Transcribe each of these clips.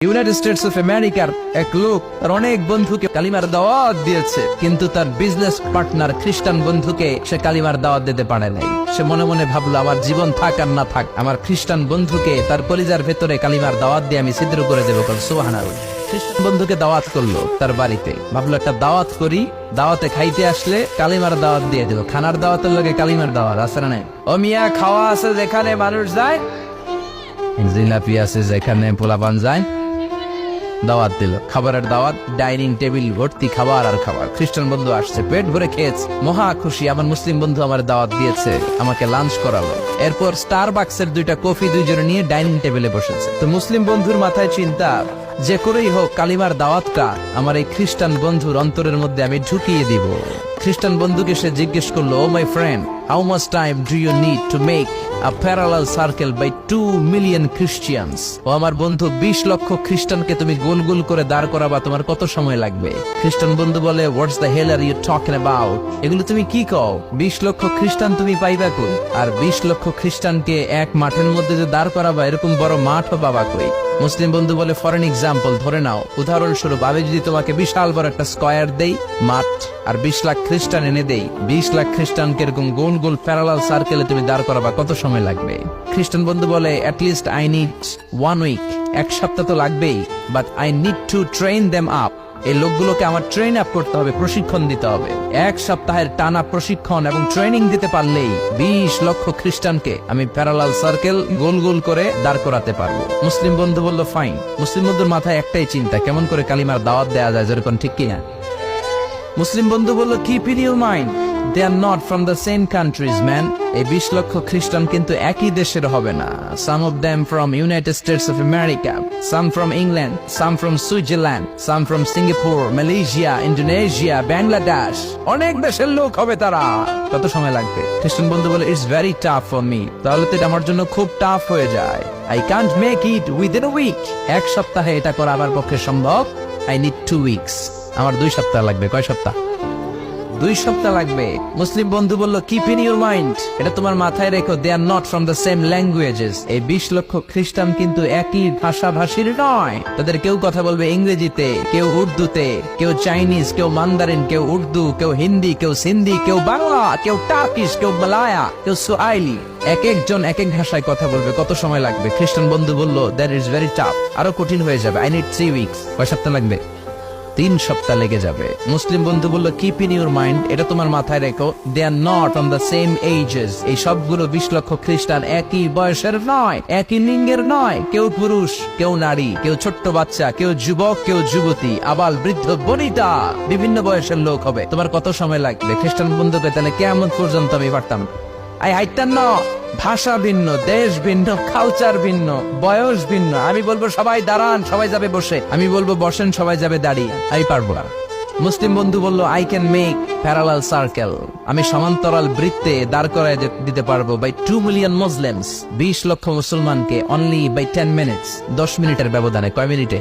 United states of আমেরিকার এক লোক তার অনেক বন্ধুকে কালিমার দাওয়াত দিয়েছে, কিন্তু তার বিজনেস পার্টনার খ্রিস্টান বন্ধুকে সে কালিমার দাওয়াত দিতে পারে নাই। সে মনে মনে ভাবলো, আমার জীবন থাক আর না থাক, আমার খ্রিস্টান বন্ধুকে তার কলিজার ভেতরে কালিমার দাওয়াত দিয়ে আমি ছিদ্র করে দেবো। সুবহানাল্লাহ। খ্রিস্টান বন্ধুকে দাওয়াত করলো তার বাড়িতে, ভাবলো একটা দাওয়াত করি, দাওয়াতে খাইতে আসলে কালিমার দাওয়াত দিয়ে দেবো। খানার দাওয়াতের লগে কালিমার দাওয়াত আছে না নাই? ও মিয়া, খাওয়া আছে যেখানে মানুষ যায়, জিলাপি আছে যেখানে পোলাপান যায়, দাওয়াত দিল, খাবারের দাওয়াত, ডাইনিং টেবিল ভর্তি খাবার আর খাবার। খ্রিস্টান বন্ধু আসছে, পেট ভরে খেয়েছে, মহা খুশি, আমার মুসলিম বন্ধু আমার দাওয়াত দিয়েছে, আমাকে লাঞ্চ করালো। এরপর স্টারবাকসের 2টা কফি দুইজনে নিয়ে ডাইনিং টেবিলে বসেছে। তো মুসলিম বন্ধুর মাথায় চিন্তা, যে করেই হোক কালিমার দাওয়াতটা আমার এই খ্রিস্টান বন্ধুর অন্তরের মধ্যে আমি ঢুকিয়ে দিব। খ্রিস্টান বন্ধুকে সে জিজ্ঞেস করলো, oh my friend, how much time do you need to make a parallel circle by 2 million Christians? ও আমার বন্ধু, 20 লক্ষ খ্রিস্টানকে তুমি গোল গোল করে দাঁড় করাবা, তোমার কত সময় লাগবে? খ্রিস্টান বন্ধু বলে, what's the hell are you talking about? এগুলো তুমি কি কও? 20 লক্ষ খ্রিস্টান তুমি পাইবা কই? আর 20 লক্ষ খ্রিস্টানকে এক মাঠের মধ্যে যে দাঁড় করাবা, এরকম বড় মাঠও পাবা কই? মুসলিম বন্ধু বলে, ফর এন এক্সাম্পল, ধরে নাও, উদাহরণস্বরূপ আমি যদি তোমাকে বিশাল বড় একটা স্কয়ার দেই, মাঠ, আর 20 লাখ খ্রিস্টান এনে দেই, 20 লাখ খ্রিস্টানকে এরকম গোল গোল প্যারালাল সার্কেলে তুমি দাঁড় করাবা, কত সময় লাগবে? খ্রিস্টান বন্ধু বলে, at least I need 1 week, এক সপ্তাহ তো লাগবেই, but I need to train them up. এই লোকগুলোকে আমার ট্রেন আপ করতে হবে, প্রশিক্ষণ দিতে হবে। এক সপ্তাহের টানা প্রশিক্ষণ এবং ট্রেনিং দিতে পারলেই 20 লক্ষ খ্রিস্টানকে আমি প্যারালাল সার্কেল গোল গোল করে দাঁড় করাতে পারবো। মুসলিম বন্ধু বলল, ফাইন। মুসলিম বন্ধুর মাথায় একটাই চিন্তা, কেমন করে কালিমার দাওয়াত দেয়া যায়, যেরকম, ঠিক কিনা? মুসলিম বন্ধু বলল, keep in your mind, they are not from the same countries, man. এই 20 লক্ষ খ্রিস্টান কিন্তু একই দেশের হবে না। Some of them from United States of America, some from England, some from Switzerland, some from Singapore, Malaysia, Indonesia, Bangladesh. অনেক দেশের লোক হবে তারা। কত সময় লাগবে? খ্রিস্টান বন্ধু বলে, it's very tough for me. তাহলে তো এটা আমার জন্য খুব টাফ হয়ে যায়। I can't make it within a week. এক সপ্তাহে এটা করা আমার পক্ষে সম্ভব। I need 2 weeks. আমার 2 সপ্তাহ লাগবে। কয় সপ্তাহ? 2 সপ্তাহ লাগবে। মুসলিম বন্ধু বলল, কিপ ইন ইউর মাইন্ড, এটা তোমার মাথায় রেখো, they are not from the same languages. এই 20 লক্ষ খ্রিস্টান কিন্তু একই ভাষাভাষীর নয়। তাদের কেউ কথা বলবে ইংরেজিতে, কেউ উর্দুতে, কেউ চাইনিজ, কেউ মান্দারিন, কেউ উর্দু, কেউ হিন্দি, কেউ সিন্ধি, কেউ বাংলা, কেউ টার্কিশ, কেউ মালায়া, কেউ সুয়াইলি। এক একজন এক এক ভাষায় কথা বলবে, কত সময় লাগবে? খ্রিস্টান বন্ধু বলল, দ্যাট ইজ ভেরি টাফ, আরো কঠিন হয়ে যাবে। I need 3 weeks. কয় সপ্তাহ লাগবে? 3 সপ্তাহ লেগে যাবে। মুসলিম বন্ধু বলল, কিপ ইন ইউর মাইন্ড, এটা তোমার মাথায় রেখো, they are not on the same ages. এই সবগুলো 20 লক্ষ খ্রিস্টান একই বয়সের নয়, একই লিঙ্গের নয়। কেউ পুরুষ, কেউ নারী, কেউ ছোট্ট বাচ্চা, কেউ যুবক, কেউ যুবতী, আবাল বৃদ্ধ বনিতা, বিভিন্ন বয়সের লোক হবে। তোমার কত সময় লাগবে? খ্রিস্টান বন্ধুকে তাহলে কেমন পর্যন্ত আমি পারতাম? আই হাইতাম না। ভাষা ভিন্ন, দেশ ভিন্ন, কালচার ভিন্ন, বয়স ভিন্ন। আমি বলবো সবাই দাঁড়ান, সবাই যাবে বসে। আমি বলবো বসেন, সবাই যাবে দাঁড়িয়ে। আমি পারবো না। মুসলিম বন্ধু বলল, I can make parallel circle, আমি সমান্তরাল বৃত্তে দাঁড় করায় দিতে পারবো বাই 2 মিলিয়ন মুসলিমস, 20 লক্ষ মুসলমানকে, অনলি বাই 10 মিনিটস, 10 মিনিটের ব্যবধানে। কয় মিনিটে?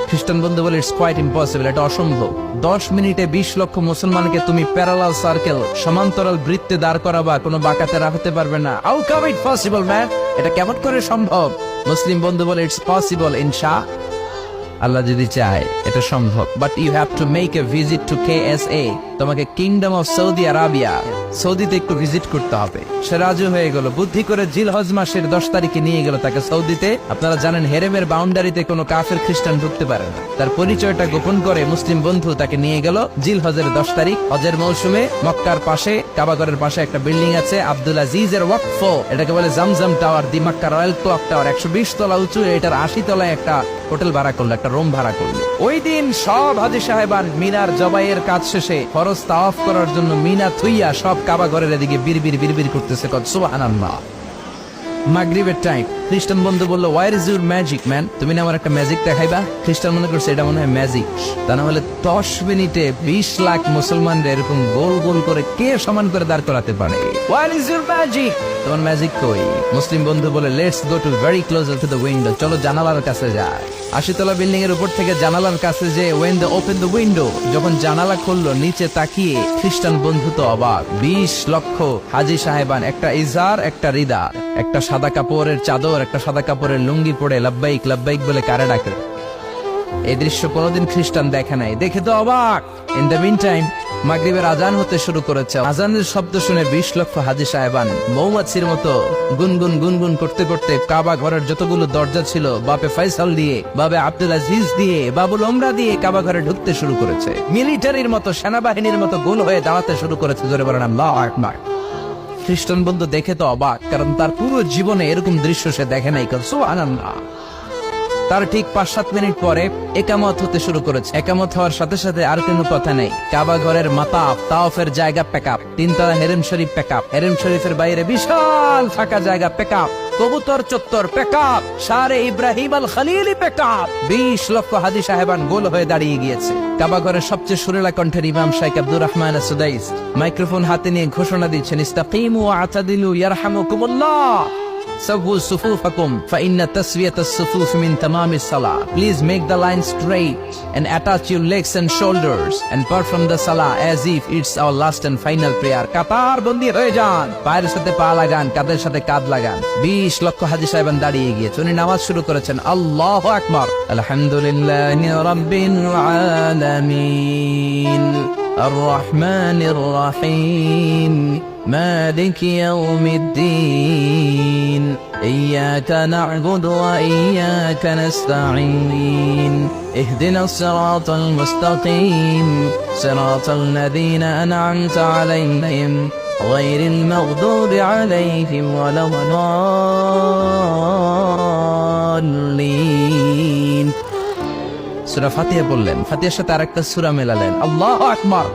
খ্রিস্টান বন্ধু বলে, ইটস কোয়াইট ইম্পসিবল, এটা অসম্ভব। 10 মিনিটে 20 লক্ষ মুসলমানকে তুমি প্যারালাল সার্কেল, সমান্তরাল বৃত্তে দাঁড় করাবা, কোনো বাঁকাতে রাখতে পারবে না। How come it possible, man? এটা কেমন করে সম্ভব? মুসলিম বন্ধু বলে, ইটস পসিবল ইনশাআল্লাহ, আল্লাহ যদি চায় এটা সম্ভব। But you have to make a visit to KSA, তোমাকে কিংডম অফ সৌদি আরাবিয়া, সৌদিতে একটু ভিজিট করতে হবে। সে রাজি হয়ে গেল। বুদ্ধি করে জিলহজ মাসের 10 তারিখে নিয়ে গেল তাকে সৌদিতে। আপনারা জানেন, হেরেমের বাউন্ডারিতে কোনো কাফের খ্রিস্টান ঢুকতে পারে না। তার পরিচয়টা গোপন করে মুসলিম বন্ধু তাকে নিয়ে গেল জিলহজের 10 তারিখ, হজের মৌসুমে। মক্কার পাশে, কাবাগরের পাশে একটা বিল্ডিং আছে, আব্দুল আজিজের ওয়াকফ, এটাকে বলে জামজাম টাওয়ার, দি মক্কা রয়্যাল ক্লক টাওয়ার, 120 তলা উঁচু। এটার 80 তলায় একটা হোটেল ভাড়া করলো, একটা রুম ভাড়া করলো। ওই দিন সব হাজী সাহেবান মিনার জবাইয়ের কাজ শেষে ফরজ তাওয়াফ করার জন্য মিনা থুইয়া সব কাবা ঘরের এদিকে বিড়বিড় বিড়বিড় করতেছে, সুবহানাল্লাহ। মাগরিবের টাইম। খ্রিস্টান বন্ধু বলল, where is your magic, man? তুমি না আমার একটা ম্যাজিক দেখাইবা? খ্রিস্টান মনে করছে এটা মনে হয় ম্যাজিক। তা না হলে 10 মিনিটে 20 লাখ মুসলমানরা এরকম গোল গোল করে কে সমান করে দাঁড় করাতে পারে? Where is your magic? তোমার ম্যাজিক কই? মুসলিম বন্ধু বলে, let's go to very closer to the window, চলো জানালার কাছে যায়। 80 তলা বিল্ডিং এর উপর থেকে জানালার কাছে যে, when they open the window, যখন জানালা খুললো, নিচে তাকিয়ে খ্রিস্টান বন্ধু তো অবাক। 20 লক্ষ হাজী সাহেবান, একটা ইজার, একটা রিদা, একটা সাদা কাপড়ের চাদর, একটা সাদা কাপড়ের লুঙ্গি পরে লাব্বাইক লাব্বাইক বলে কারে ডাকে। এই দৃশ্য কোনোদিন খ্রিস্টান দেখে নাই, দেখে তো অবাক। ইন দ্য মিন টাইম মাগরিবের আজান হতে শুরু করেছে। আজানের শব্দ শুনে 20 লক্ষ হাজী সাহেবান মৌমাছির মতো গুনগুন গুনগুন করতে করতে কাবা ঘরের যতগুলো দরজা ছিল বাপে ফয়সাল দিয়ে, বাবে আব্দুল আজিজ দিয়ে, বাবুল ওমরা দিয়ে কাবা ঘরে ঢুকতে শুরু করেছে। মিলিটারির মতো, সেনাবাহিনীর মতো গোল হয়ে দাঁড়াতে শুরু করেছে। জোরে বলেন আল্লাহু আকবার। খ্রিস্টান বন্ধু দেখে তো অবাক, কারণ তার পুরো জীবনে এরকম দৃশ্য সে দেখে নাই। সুবহানাল্লাহ। তার ঠিক 5-7 মিনিট পরে একামত হতে শুরু করেছে। একামত হওয়ার সাথে সাথে আর কোনো কথা নেই। কাবা ঘরের মাতাফ তাওয়াফের জায়গা প্যাকআপ, 3 তলা হেরেম শরীফ প্যাকআপ, হেরেম শরীফের বাইরে বিশাল ফাঁকা জায়গা প্যাকআপ, কবুতর চত্বর প্যাকআপ, শারে ইব্রাহিম আল খলিলি প্যাকআপ। 20 লক্ষ হাজী সাহেবান গোল হয়ে দাঁড়িয়ে গিয়েছে। কাবা ঘরের সবচেয়ে সুরেলা কণ্ঠের ইমাম শাইখ আব্দুর রহমান আস-সুদাইস মাইক্রোফোন হাতে নিয়ে ঘোষণা দিচ্ছেন, ইস্তাকিমু ওয়া আতাদিলু ইয়ারহামুকুমুল্লাহ, সাওউ সুফুফাকুম ফাইন্না তাসওয়িয়াতাস সুফুফ মিন তামামিস সালাহ। Please make the line straight and attach your legs and shoulders and perform the salah as if it's our last and final prayer. কাতার বন্দী হয়ে যান, পায়ের সাথে পা লাগান, কাঁধের সাথে কাঁধ লাগান। 20 লক্ষ হাজী সাহেবান দাঁড়িয়ে গিয়েছে। উনি নামাজ শুরু করেছেন, আল্লাহু আকবার, আলহামদুলিল্লাহি রাব্বিল আলামিন আর রহমানির রহিম مالك يوم الدين إياك نعبد وإياك نستعين اهدنا الصراط المستقيم صراط الذين أنعمت عليهم غير المغضوب عليهم ولا الضالين। সূরা ফাতিহা বললেন, ফাতিহার সাথে আরেকটা সূরা মেলালেন, আল্লাহু আকবার।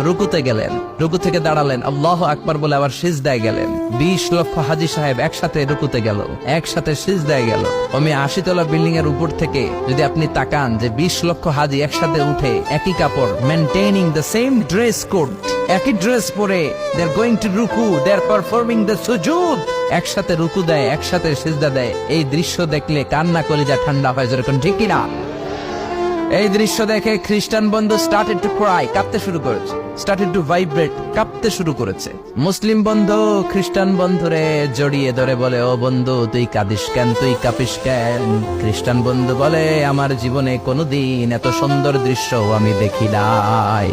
রুকুতে গেলেন, রুকু থেকে দাঁড়ালেন, আল্লাহু আকবার বলে আবার সিজদায় গেলেন। 20 লক্ষ হাজী সাহেব একসাথে রুকুতে গেল, একসাথে সিজদায় গেল। 80 তলা বিল্ডিং এর উপর থেকে যদি আপনি তাকান, যে 20 লক্ষ হাজী একসাথে উঠে একই কাপড়, maintaining the same dress code, একই ড্রেস পরে দে আর গোইং টু রুকু, দে আর পারফর্মিং দ্য সুজুদ, একসাথে রুকু দেয়, একসাথে সিজদা দেয়। এই দৃশ্য দেখলে কান্না কলিজা ঠান্ডা হয়, যেরকম ঠিক কিনা? এই দৃশ্য দেখে খ্রিস্টান বন্ধু স্টার্টেড টু ক্রাই, কাঁপতে শুরু করেছে, স্টার্টেড টু ভাইব্রেট, কাঁপতে শুরু করেছে। মুসলিম বন্ধু খ্রিস্টান বন্ধুরে জড়িয়ে ধরে বলে, ও বন্ধু তুই কাঁদিস কেন, তুই কাঁপিস কেন? খ্রিস্টান বন্ধু বলে, আমার জীবনে কোনোদিন এত সুন্দর দৃশ্য আমি দেখি নাই।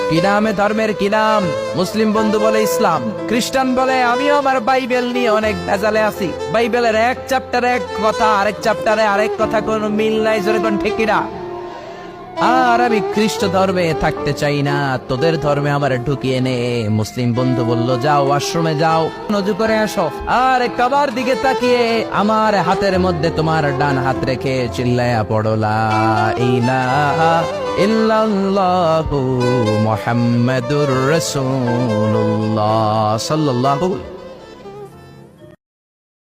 কি নামে ধর্মের কি নাম? মুসলিম বন্ধু বলে ইসলাম। খ্রিস্টান বলে, আমিও আমার বাইবেল নিয়ে অনেক ভেজালে আছি, বাইবেলের এক চ্যাপ্টারে এক কথা, আরেক চ্যাপ্টারে আরেক কথা, কোনো মিল নাই, যেরকম ঠিক কিনা? আর আমি খ্রিস্ট ধর্মে থাকতে চাই না, তোদের ধর্মে আমার ঢুকিয়ে নে। মুসলিম বন্ধু বলল, যাও আশ্রমে যাও, নজু করে আসো, আর কাবার দিকে তাকিয়ে আমার হাতের মধ্যে তোমার ডান হাত রেখে চিল্লায়া পড়ো লা ইলাহা ইল্লাল্লাহু মুহাম্মাদুর রাসূলুল্লাহ সাল্লাল্লাহু